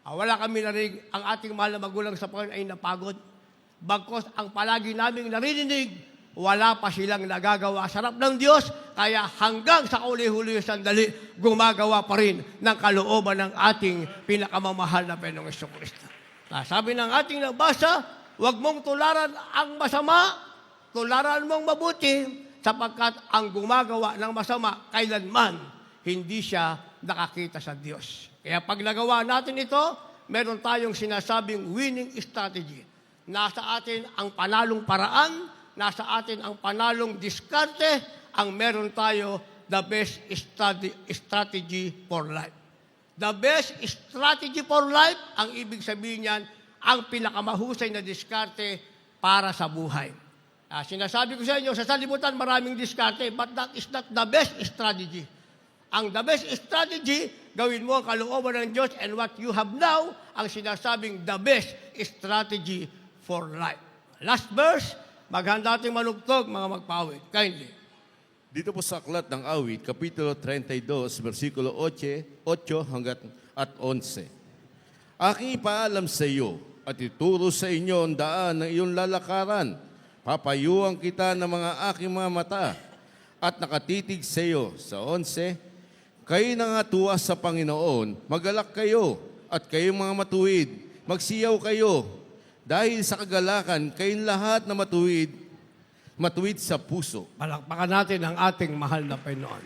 Wala kami narinig. Ang ating mahal na magulang sa Panginoon ay napagod. Bagkos ang palagi naming narinig, wala pa silang nagagawa sa harap ng Diyos, kaya hanggang sa uli-huli sandali, gumagawa pa rin ng kalooban ng ating pinakamamahal na Panginoong Jesucristo. Sabi ng ating nabasa, huwag mong tularan ang masama, tularan mong mabuti, sapagkat ang gumagawa ng masama kailanman hindi siya nakakita sa Diyos. Kaya pag nagawa natin ito, meron tayong sinasabing winning strategy. Nasa atin ang panalong paraan, nasa atin ang panalong diskarte, ang meron tayo the best strategy for life. The best strategy for life, ang ibig sabihin niyan, ang pinakamahusay na diskarte para sa buhay. Sinasabi ko sa inyo, sa salibutan maraming diskarte, but that is not the best strategy. Ang the best strategy, gawin mo ang kalooban ng Diyos, and what you have now, ang sinasabing the best strategy for life. Last verse, maghanda ating manugtog, mga magpawid. Kindly. Dito po sa Aklat ng Awit, Kapitulo 32, versikulo 8 hanggat at 11. Aking ipaalam sa iyo at ituro sa inyo ang daan ng iyong lalakaran. Papayuhan kita ng mga aking mga mata at nakatitig sa iyo. Sa 11, kayo nangatuwa sa Panginoon, magalak kayo at kayong mga matuwid, magsiyaw kayo. Dahil sa kagalakan, kayong lahat na matuwid sa puso. Palakpakan natin ang ating mahal na Panginoon.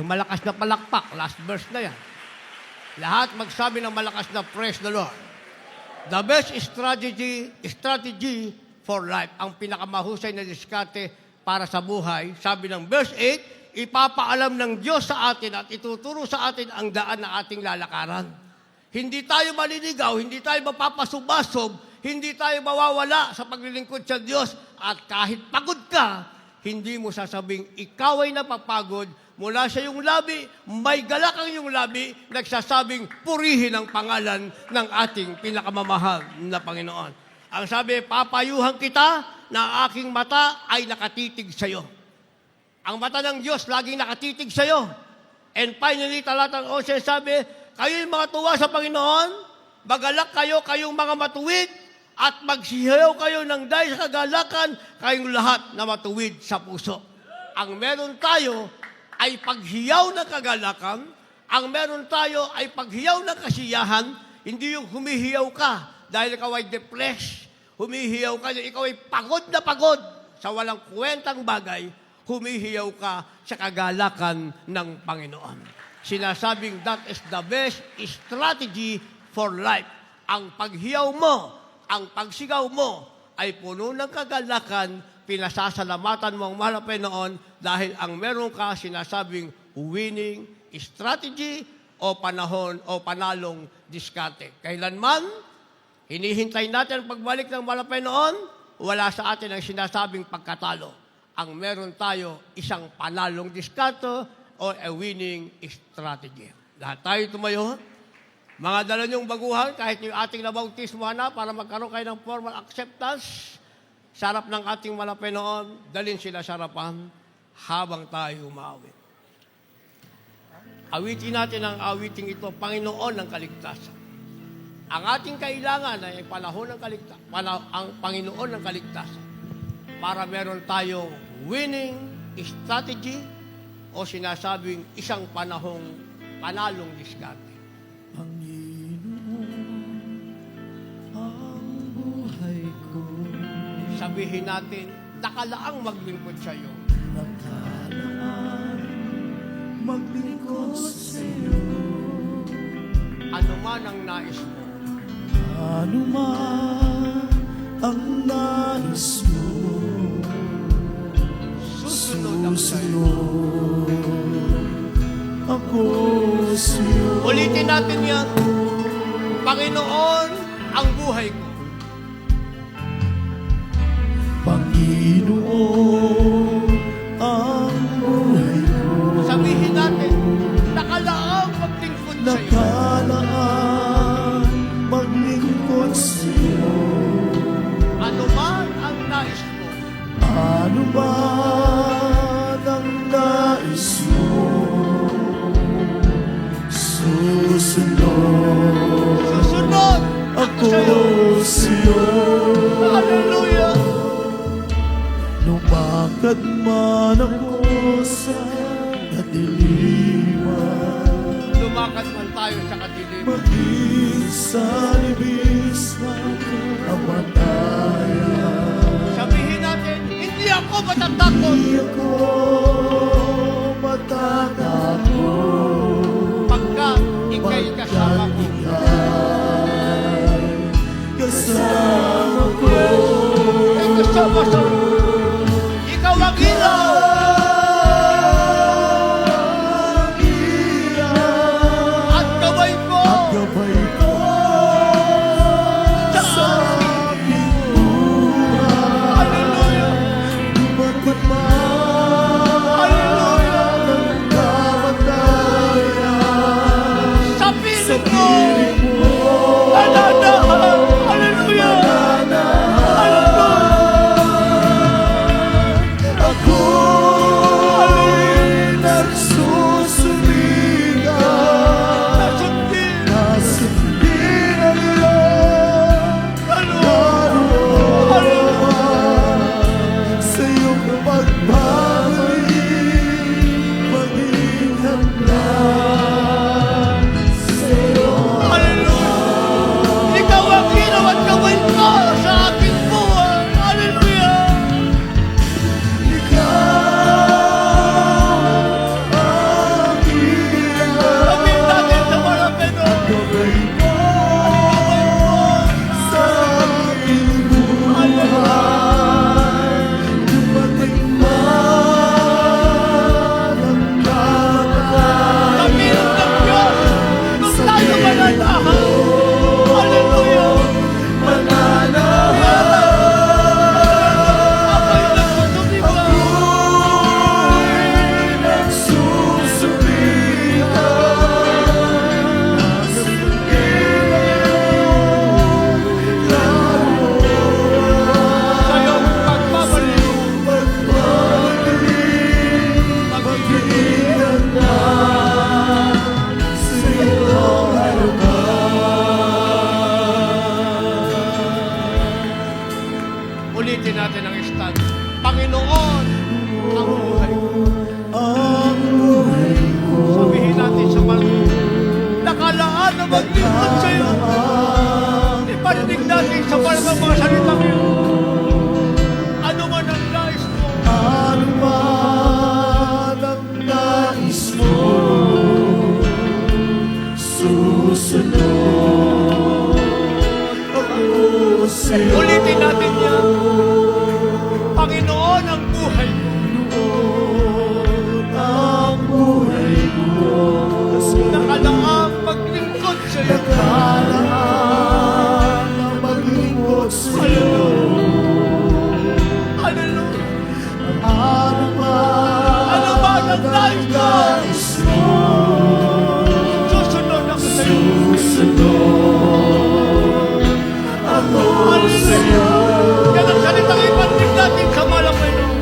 Yung malakas na palakpak, last verse na yan. Lahat magsabi ng malakas na praise the Lord. The best strategy for life, ang pinakamahusay na diskarte para sa buhay, sabi ng verse 8, ipapaalam ng Diyos sa atin at ituturo sa atin ang daan na ating lalakaran. Hindi tayo maliligaw, hindi tayo mapapasubasob, hindi tayo mawawala sa paglilingkod sa Diyos. At kahit pagod ka, hindi mo sasabing ikaw ay napapagod. Mula sa iyong labi, may galak ang iyong labi, nagsasabing purihin ang pangalan ng ating pinakamamahal na Panginoon. Ang sabi, papayuhan kita na aking mata ay nakatitig sa iyo. Ang mata ng Diyos laging nakatitig sa iyo. And finally, talatang 11 sabi, kayo'y mga tuwa sa Panginoon, magalak kayo, kayong mga matuwid, at magsiyaw kayo ng dahil sa kagalakan, kayong lahat na matuwid sa puso. Ang meron tayo ay paghiyaw ng kagalakan, ang meron tayo ay paghiyaw ng kasiyahan, hindi yung humihiyaw ka dahil ikaw ay depressed, humihiyaw ka, ikaw ay pagod na pagod sa walang kwentang bagay, humihiyaw ka sa kagalakan ng Panginoon. Sinasabing that is the best strategy for life. Ang paghiyaw mo, ang pagsigaw mo ay puno ng kagalakan, pinasasalamatan mo ang mahal na Panginoon dahil ang meron ka sinasabing winning strategy o panahon o panalong diskarte. Kailanman, hinihintay natin ang pagbalik ng mahal na Panginoon, wala sa atin ang sinasabing pagkatalo. Ang meron tayo isang panalong diskarte o a winning strategy. Lahat tayo tumayo. Mga dala niyong baguhan, kahit yung ating nabautismuhan na para magkaroon kayo ng formal acceptance, sarap ng ating malapay noon, dalhin sila sa harapan habang tayo umawit. Awitin natin ang awiting ito, Panginoon ng Kaligtasan. Ang ating kailangan ay panahon ng ang Panginoon ng Kaligtasan para meron tayong winning strategy o sinasabing isang panalong diskarte. Sabihin natin, nakalaang maglingkod sa iyo. Nakalaang maglingkod sa iyo. Ano man ang nais mo. Ano man ang nais mo. Susunod ang sa'yo. Ako sa iyo. Ulitin natin yan. Panginoon, ang buhay ko. Panginoon, ang buhay ko. Sabihin natin, nakalaang maglingkod sa iyo. Nakalaan maglingkod sa iyo. Ano man ang nais mo. Ano man ang nais mo. Susunod Susunod ako sa iyo. Hallelujah! Lumakad man ako sa kadiliman, Lumakad man tayo sa kadilim. maging sa libis ng kamatayan. Sabihin natin, hindi ako matatakot Di ako matatakot pagkat ika'y kasama ko. Kasama ko. Ay kasama sa ikaw ang ilaw. At gabay ko Gabay ko sa aking buhay. Hallelujah. Dumating man ang kamatayan. Sa piling ko. Nananahan. Hallelujah. Ako'y nagsusuligan. Nasundin. Nasundin ang iyong sa iyong pagbabalik, maging handa sa iyo. Hallelujah. Ikaw ang ilaw at gabay ko sa aking buhay. Hallelujah. Ikaw ang ilaw. Sabihin natin sa walang meron. Gabay ko sa aking buhay. Dumating man ang kamatayan. Sabihin ng Diyos, nung tayo mananahan. Hallelujah. Ako'y nagsusuligan. Sa iyong pagbabalik. Ulitin natin ang stand. Panginoon, ang buhay ko. Sabihin natin sa mga nakalaan na maglingkod sa iyo. Iparinig natin sa parang mga salitang iyo. Ano man ang nais mo, Ano man ang nais mo, susunod ako sa'yo. ulitin natin yan. Panginoon, ang buhay ko. Ang buhay ko, Nakalaang maglingkod sa iyo. nakalaan na maglingkod sa'yo. Hallelujah. Ano Ano man ang nais mo, nais mo, susunod ako sa iyo. susunod ako sa'yo. Yan ang salitang iparinig natin sa malang Panginoon.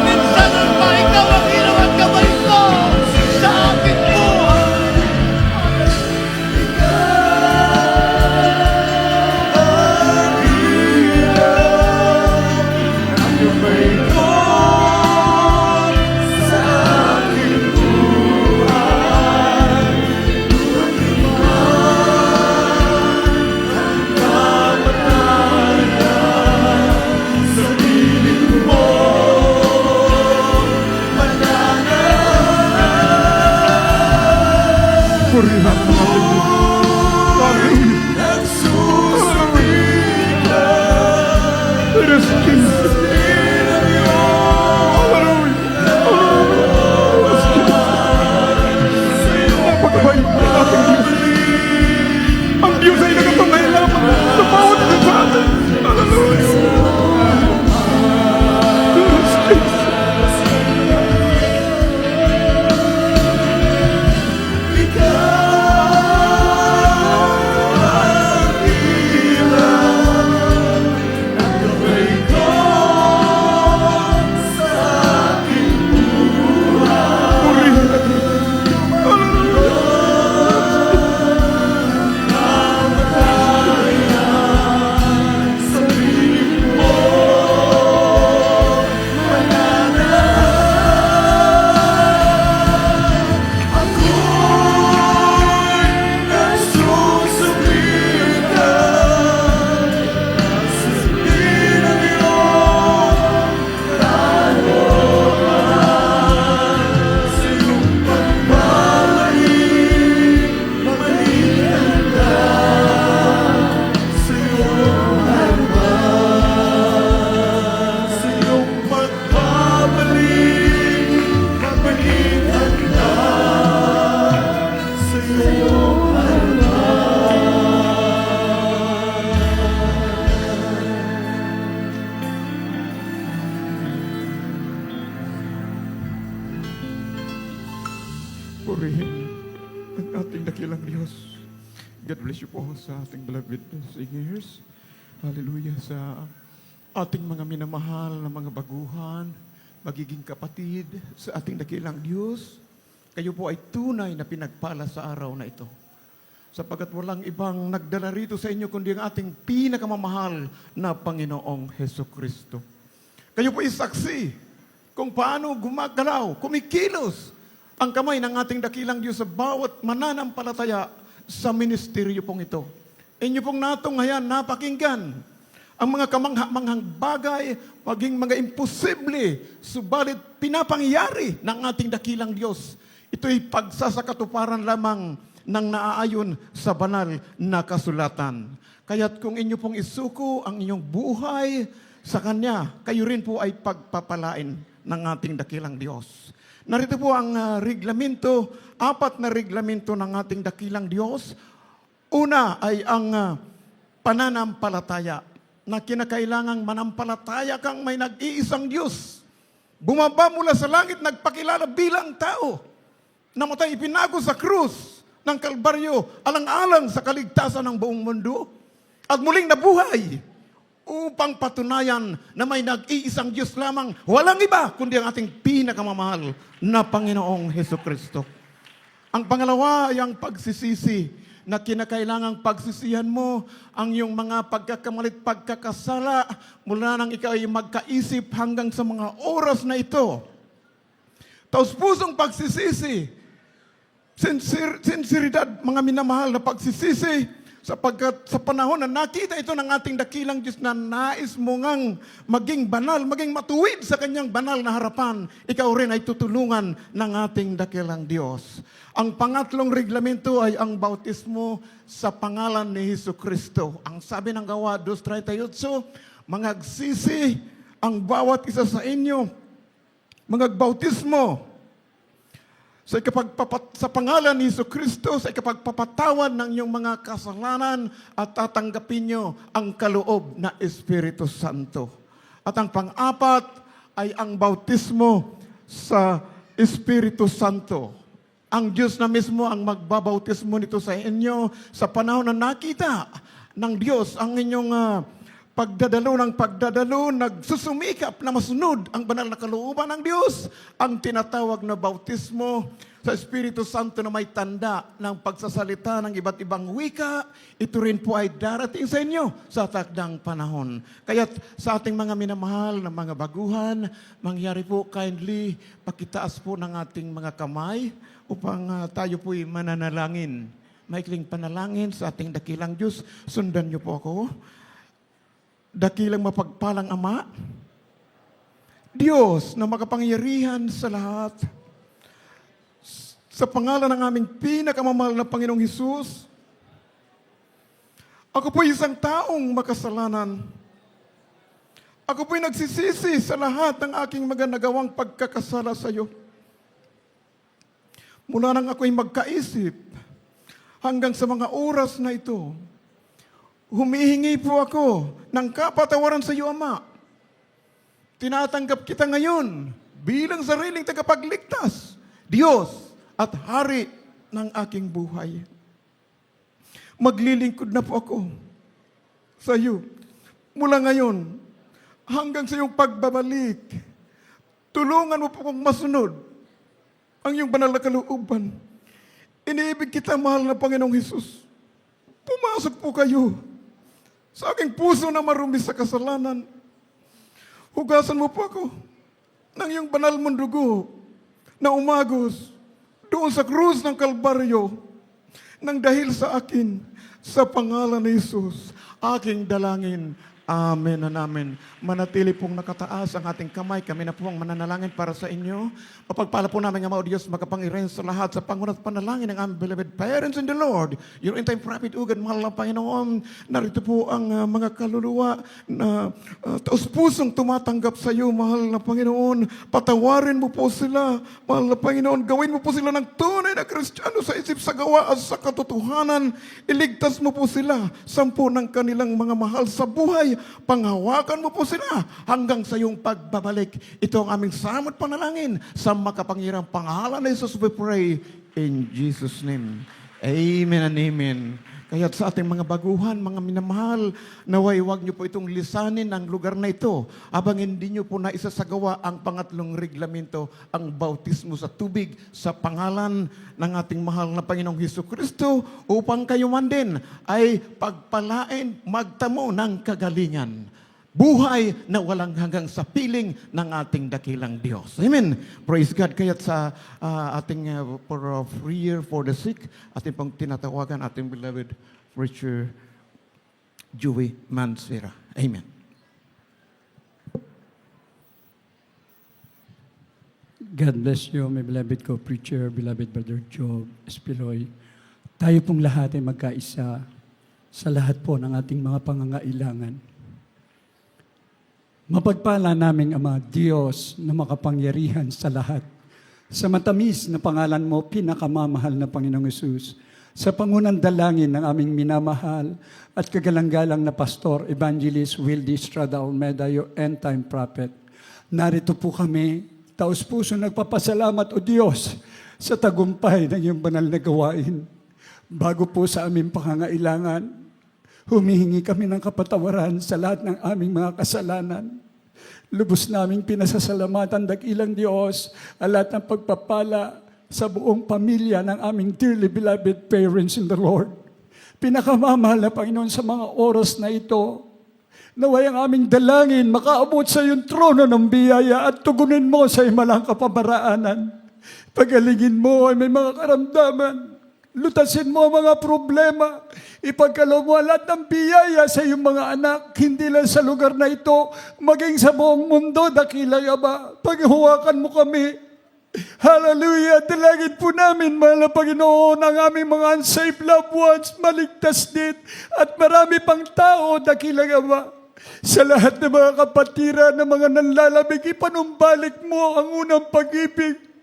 Minsan ang ba ikaw ang ilaw at kamay ko sa aking buhay. Purihan ang ating Hallelujah. It is Jesus. Napakabait ng ating Diyos. Ang Diyos ay nagatuloy lamang sa bawat isa sa atin. Hallelujah. Yes, Jesus. Purihin ang ating dakilang Diyos. God bless you po sa ating beloved singers. Hallelujah sa ating mga minamahal na mga baguhan, magiging kapatid sa ating dakilang Diyos. Kayo po ay tunay na pinagpala sa araw na ito. Sapagkat walang ibang nagdala rito sa inyo kundi ang ating pinakamamahal na Panginoong Heso Kristo. Kayo po ay saksi kung paano gumagalaw, kumikilos ang kamay ng ating dakilang Diyos sa bawat mananampalataya sa ministeryo pong ito. Inyo pong natunghayan, napakinggan ang mga kamangha-manghang bagay, maging mga imposible, subalit pinapangyari ng ating dakilang Diyos. Ito'y pagsasakatuparan lamang ng naaayon sa banal na kasulatan. Kaya't kung inyo pong isuko ang inyong buhay sa Kanya, kayo rin po ay pagpapalain ng ating dakilang Diyos. Narito po ang reglamento, 4 na reglamento ng ating dakilang Diyos. Una ay ang pananampalataya, na kinakailangang manampalataya kang may nag-iisang Diyos. Bumaba mula sa langit, nagpakilala bilang tao. Namatay, ipinago sa krus ng Kalbaryo, alang-alang sa kaligtasan ng buong mundo. At muling nabuhay upang patunayan na may nag-iisang Diyos lamang, walang iba kundi ang ating pinakamamahal na Panginoong Heso Kristo. Ang pangalawa ay ang pagsisisi, na kinakailangang pagsisihan mo ang iyong mga pagkakamalit, pagkakasala mula nang ikaw ay magkaisip hanggang sa mga oras na ito. Taos pusong pagsisisi, sinseridad, mga minamahal na pagsisisi, sapagkat sa panahon na nakita ito ng ating dakilang Diyos na nais mo ngang maging banal, maging matuwid sa kanyang banal na harapan, ikaw rin ay tutulungan ng ating dakilang Diyos. Ang pangatlong reglamento ay ang bautismo sa pangalan ni Hesus Kristo. Ang sabi ng Gawa 2:38, mangagsisi ang bawat isa sa inyo, mangagbautismo sa pangalan ni Hesus Kristo, sa ikapagpapatawan ng iyong mga kasalanan at tatanggapin nyo ang kaloob na Espiritu Santo. At ang pang-apat ay ang bautismo sa Espiritu Santo. Ang Diyos na mismo ang magbabautismo nito sa inyo sa panahon na nakita ng Diyos, ang inyong pagdadalo, nagsusumikap na masunod ang banal na kalooban ng Diyos, ang tinatawag na bautismo sa Espiritu Santo na may tanda ng pagsasalita ng iba't ibang wika, ito rin po ay darating sa inyo sa takdang panahon. Kaya sa ating mga minamahal na mga baguhan, mangyari po kindly, pakitaas po ng ating mga kamay upang tayo po'y mananalangin. Maikling panalangin sa ating dakilang Diyos. Sundan niyo po ako. Dakilang mapagpalang Ama, Diyos na makapangyarihan sa lahat, sa pangalan ng aming pinakamamahal na Panginoong Hesus, ako po'y isang taong makasalanan. Ako po'y nagsisisi sa lahat ng aking mga nagawang pagkakasala sa iyo. Mula nang ako'y magkaisip, hanggang sa mga oras na ito, humihingi po ako ng kapatawaran sa iyo, Ama. Tinatanggap kita ngayon bilang sariling tagapagligtas, Diyos at Hari ng aking buhay. Maglilingkod na po ako sa iyo mula ngayon hanggang sa iyong pagbabalik. Tulungan mo po kong masunod ang iyong banal na kalooban. Iniibig kita, mahal na Panginoong Hesus. Pumasok po kayo sa aking puso na marumi sa kasalanan. Hugasan mo po ako ng iyong banal mong dugo na umagos doon sa krus ng Kalbaryo nang dahil sa akin, sa pangalan ni Jesus, aking dalangin. Amen and amen. Manatili pong nakataas ang ating kamay. Kami na po ang mananalangin para sa inyo. Mapagpala po namin, Ama o Diyos, makapangyarihan sa lahat sa pangunat panalangin ng aming beloved parents in the Lord. Your in-time prophet, ugad, mahal na Panginoon. Narito po ang mga kaluluwa na taus-pusong tumatanggap sa iyo, mahal na Panginoon. Patawarin mo po sila, mahal na Panginoon. Gawin mo po sila ng tunay na Kristiyano sa isip, sa gawa at sa katotohanan. Iligtas mo po sila, sampu ng kanilang mga mahal sa buhay. Panghawakan mo po sila hanggang sa iyong pagbabalik. Ito ang aming samot panalangin sa makapangyarang pangalan ni Jesus we pray in Jesus' name. Amen and amen. Kaya sa ating mga baguhan, mga minamahal, naway huwag niyo po itong lisanin ang lugar na ito habang hindi niyo po na isasagawa ang pangatlong reglamento, ang bautismo sa tubig sa pangalan ng ating mahal na Panginoong Hesukristo upang kayo man din ay pagpalain, magtamo ng kagalingan. Buhay na walang hanggang sa piling ng ating dakilang Diyos. Amen. Praise God. Kaya sa ating for prayer for the sick, ating pong tinatawagan ating beloved preacher Joey Mansera. Amen. God bless you, my beloved co-preacher, beloved Brother Job Espiloy. Tayo pong lahat ay magkaisa sa lahat po ng ating mga pangangailangan. Mapagpala naming Ama, Diyos na makapangyarihan sa lahat. Sa matamis na pangalan mo, pinakamamahal na Panginoong Hesus, sa pangunang dalangin ng aming minamahal at kagalang-galang na Pastor, Evangelist Wildy Estrada Olmeda, your end-time prophet, narito po kami, taus-puso nagpapasalamat, O Diyos, sa tagumpay ng iyong banal na gawain. Bago po sa aming pangangailangan, humihingi kami ng kapatawaran sa lahat ng aming mga kasalanan. Lubos naming pinasasalamatan, dakilang Diyos, ang lahat ng pagpapala sa buong pamilya ng aming dearly beloved parents in the Lord. Pinakamamahal na Panginoon sa mga oras na ito, naway ang aming dalangin makaabot sa iyong trono ng biyaya at tugunin mo sa imalang kapamaraanan. Pagalingin mo ay may mga karamdaman. Lutasin mo ang mga problema. Ipagkaloob mo lahat ng biyaya sa iyong mga anak, hindi lang sa lugar na ito, maging sa buong mundo, dakilang Ama. Paghawakan mo kami. Hallelujah! Dalangin po namin, mahal na Panginoon, ang aming mga unsaved loved ones, maligtas din, at marami pang tao, dakilang Ama. Sa lahat ng mga kapatiran, ng mga nanlalamig, ipanumbalik mo ang unang pag-ibig.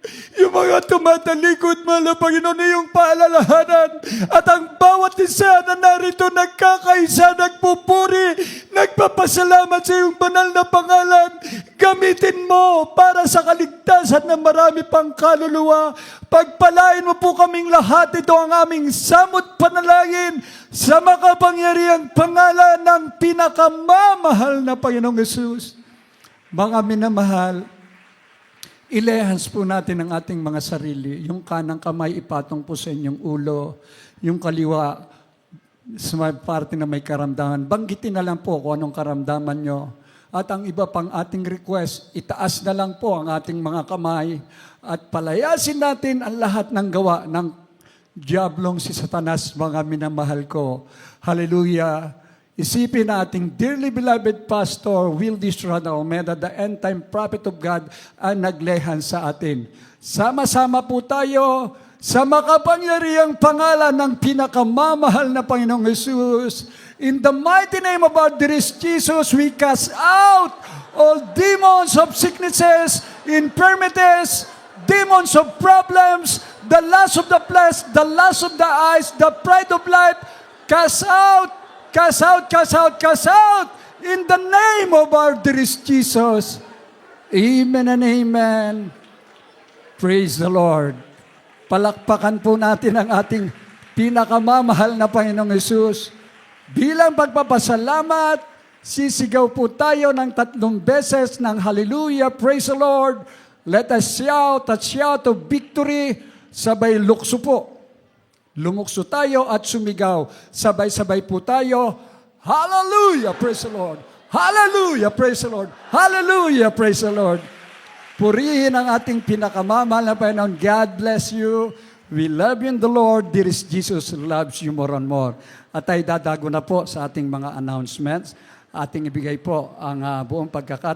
Yung mga tumatalikod, mahal na Panginoon, iyong paalalahanan. At ang bawat isa na narito nagkakaisa, nagpupuri, nagpapasalamat sa iyong banal na pangalan. Gamitin mo para sa kaligtasan ng marami pang kaluluwa. Pagpalain mo po kaming lahat. Ito ang aming samot panalangin sa makapangyarihang pangalan ng pinakamamahal na Panginoong Yesus. Mga minamahal, ilehans po natin ang ating mga sarili. Yung kanang kamay ipatong po sa inyong ulo. Yung kaliwa sa may parte na may karamdaman. Banggitin na lang po kung anong karamdaman nyo. At ang iba pang ating request, itaas na lang po ang ating mga kamay at palayasin natin ang lahat ng gawa ng diablong si Satanas, mga minamahal ko. Hallelujah! Isipin nating dearly beloved Pastor Will Distrada Almeida, the end-time prophet of God, ang naglehan sa atin. Sama-sama po tayo sa makapangyarihang pangalan ng pinakamamahal na Panginoong Jesus. In the mighty name of our dearest Jesus, we cast out all demons of sicknesses, infirmities, demons of problems, the lust of the flesh, the lust of the eyes, the pride of life. Cast out, cast out, cast out, cast out in the name of our dearest Jesus. Amen and amen. Praise the Lord. Palakpakan po natin ang ating pinakamamahal na Panginoong Jesus. Bilang pagpapasalamat, sisigaw po tayo ng 3 beses ng Hallelujah, praise the Lord. Let us shout of victory. Sabay lukso po. Lumukso tayo at sumigaw. Sabay-sabay po tayo. Hallelujah, praise the Lord. Hallelujah, praise the Lord. Hallelujah, praise the Lord. Purihin ang ating pinakamamahal na Panginoon. God bless you. We love you in the Lord. Dearest Jesus loves you more and more. At ay dadago na po sa ating mga announcements. Ating ibigay po ang buong pagkakataon.